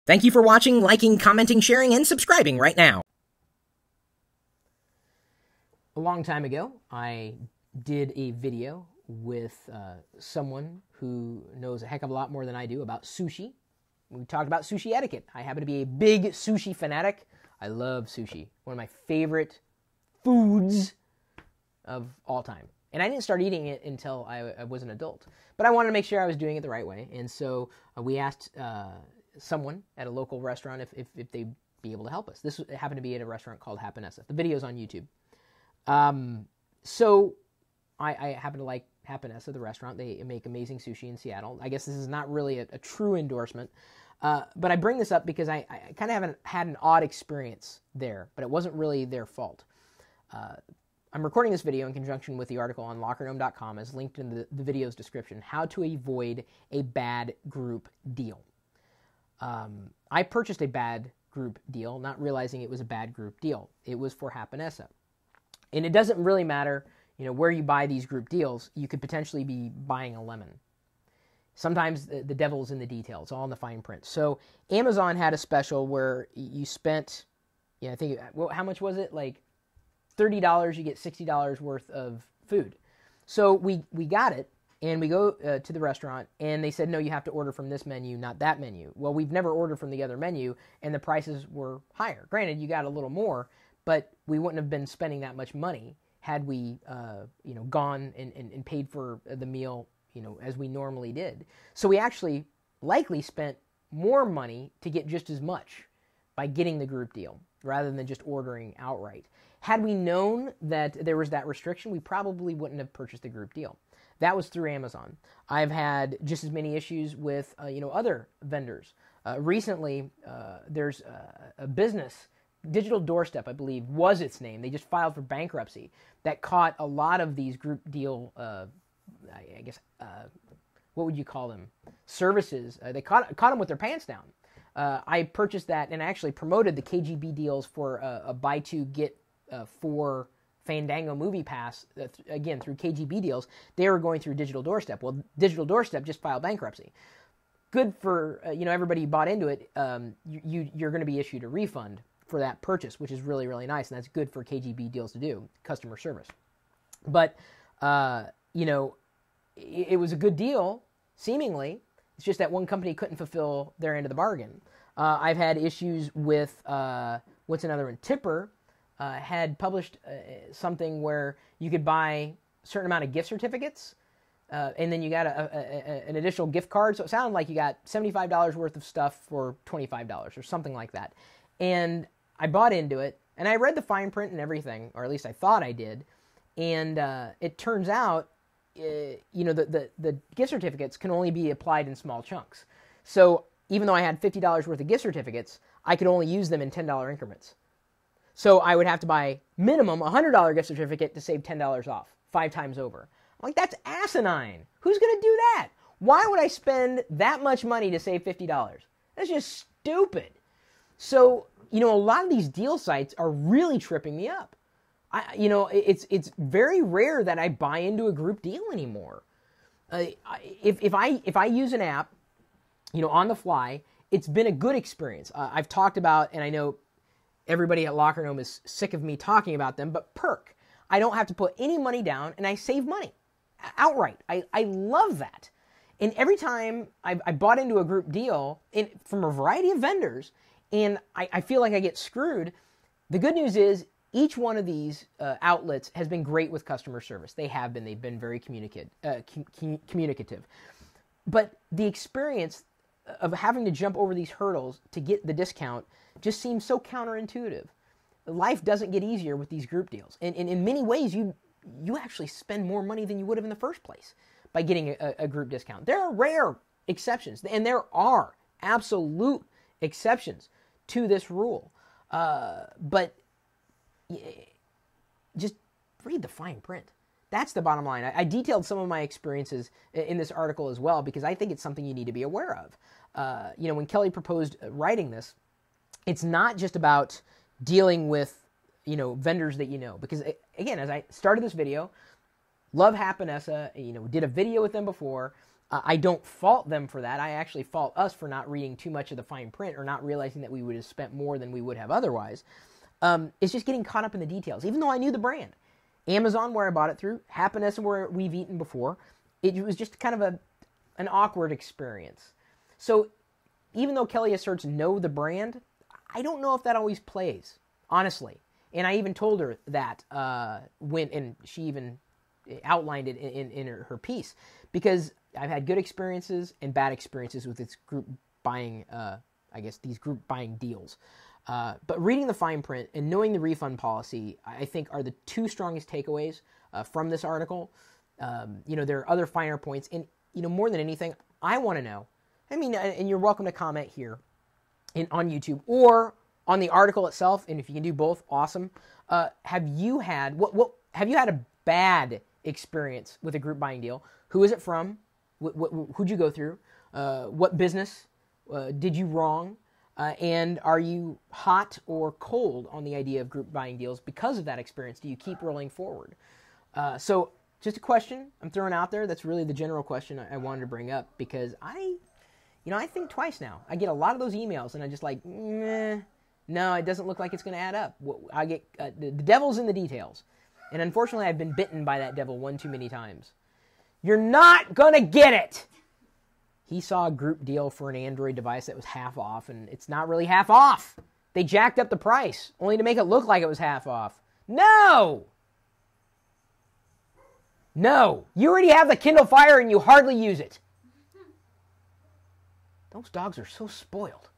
Thank you for watching, liking, commenting, sharing, and subscribing right now. A long time ago, I did a video with someone who knows a heck of a lot more than I do about sushi. We talked about sushi etiquette. I happen to be a big sushi fanatic. I love sushi. One of my favorite foods of all time. And I didn't start eating it until I was an adult. But I wanted to make sure I was doing it the right way. And so we asked someone at a local restaurant if they'd be able to help us. This happened to be at a restaurant called Hapanessa. The video's on YouTube. So I happen to like Hapanessa, the restaurant. They make amazing sushi in Seattle. I guess this is not really a true endorsement. But I bring this up because I kind of haven't had an odd experience there, but it wasn't really their fault. I'm recording this video in conjunction with the article on lockergnome.com as linked in the video's description, How to Avoid a Bad Group Deal. I purchased a bad group deal, not realizing it was a bad group deal. It was for Hapanessa. And it doesn't really matter, where you buy these group deals. You could potentially be buying a lemon. Sometimes the devil's in the details, all in the fine print. So Amazon had a special where you spent, I think, how much was it? Like $30, you get $60 worth of food. So we got it, and we go to the restaurant, and they said, no, you have to order from this menu, not that menu. Well, we've never ordered from the other menu, and the prices were higher. Granted, you got a little more, but we wouldn't have been spending that much money had we, gone and paid for the meal, as we normally did. So we actually likely spent more money to get just as much by getting the group deal rather than just ordering outright. Had we known that there was that restriction, we probably wouldn't have purchased the group deal. That was through Amazon. I've had just as many issues with, other vendors. Recently, there's a business, Digital Doorstep, I believe, was its name. They just filed for bankruptcy. That caught a lot of these group deal, what would you call them? Services. They caught them with their pants down. I purchased that and actually promoted the KGB deals for a buy two get for Fandango Movie Pass, again, through KGB deals. They were going through Digital Doorstep. Well, Digital Doorstep just filed bankruptcy. Good for, everybody who bought into it. You're going to be issued a refund for that purchase, which is really, really nice, and that's good for KGB deals to do, customer service. But, it was a good deal, seemingly. It's just that one company couldn't fulfill their end of the bargain. I've had issues with, what's another one? Tipper had published something where you could buy a certain amount of gift certificates, and then you got an additional gift card. So it sounded like you got $75 worth of stuff for $25 or something like that. And I bought into it, and I read the fine print and everything, or at least I thought I did. And it turns out, the gift certificates can only be applied in small chunks. So even though I had $50 worth of gift certificates, I could only use them in $10 increments. So I would have to buy minimum $100 gift certificate to save $10 off 5 times over. I'm like, that's asinine. Who's going to do that? Why would I spend that much money to save $50? That's just stupid. So, a lot of these deal sites are really tripping me up. It's very rare that I buy into a group deal anymore. If I use an app, on the fly, it's been a good experience. I've talked about, and I know everybody at Locker Gnome is sick of me talking about them, but Perk. I don't have to put any money down, and I save money outright. I love that. And every time I bought into a group deal from a variety of vendors, and I feel like I get screwed, the good news is each one of these outlets has been great with customer service. They have been. They've been very communicative. But the experience of having to jump over these hurdles to get the discount just seems so counterintuitive. Life doesn't get easier with these group deals. And in many ways, you actually spend more money than you would have in the first place by getting a group discount. There are rare exceptions, and there are absolute exceptions to this rule. But just read the fine print. That's the bottom line. I detailed some of my experiences in this article as well because I think it's something you need to be aware of. When Kelly proposed writing this, it's not just about dealing with, vendors that because, again, as I started this video, love Hapanessa, did a video with them before, I don't fault them for that. I actually fault us for not reading too much of the fine print or not realizing that we would have spent more than we would have otherwise. It's just getting caught up in the details, even though I knew the brand. Amazon, where I bought it through, Happiness, where we've eaten before, it was just kind of an awkward experience. So even though Kelly asserts know the brand, I don't know if that always plays, honestly. And I even told her that and she even outlined it in her piece, because I've had good experiences and bad experiences with its group buying, these group buying deals. But reading the fine print and knowing the refund policy, I think, are the two strongest takeaways from this article. There are other finer points. And, more than anything, I want to know. I mean, and you're welcome to comment here on YouTube or on the article itself. And if you can do both, awesome. Have you had a bad experience with a group buying deal? Who is it from? Who'd you go through? What business did you wrong? And are you hot or cold on the idea of group buying deals because of that experience? Do you keep rolling forward? So just a question I'm throwing out there. That's really the general question I wanted to bring up, because I think twice now. I get a lot of those emails and I just like, no, it doesn't look like it's going to add up. I get the devil's in the details. And unfortunately, I've been bitten by that devil one too many times. You're not going to get it. He saw a group deal for an Android device that was half off, and it's not really half off. They jacked up the price, only to make it look like it was half off. No! No! You already have the Kindle Fire and you hardly use it. Those dogs are so spoiled.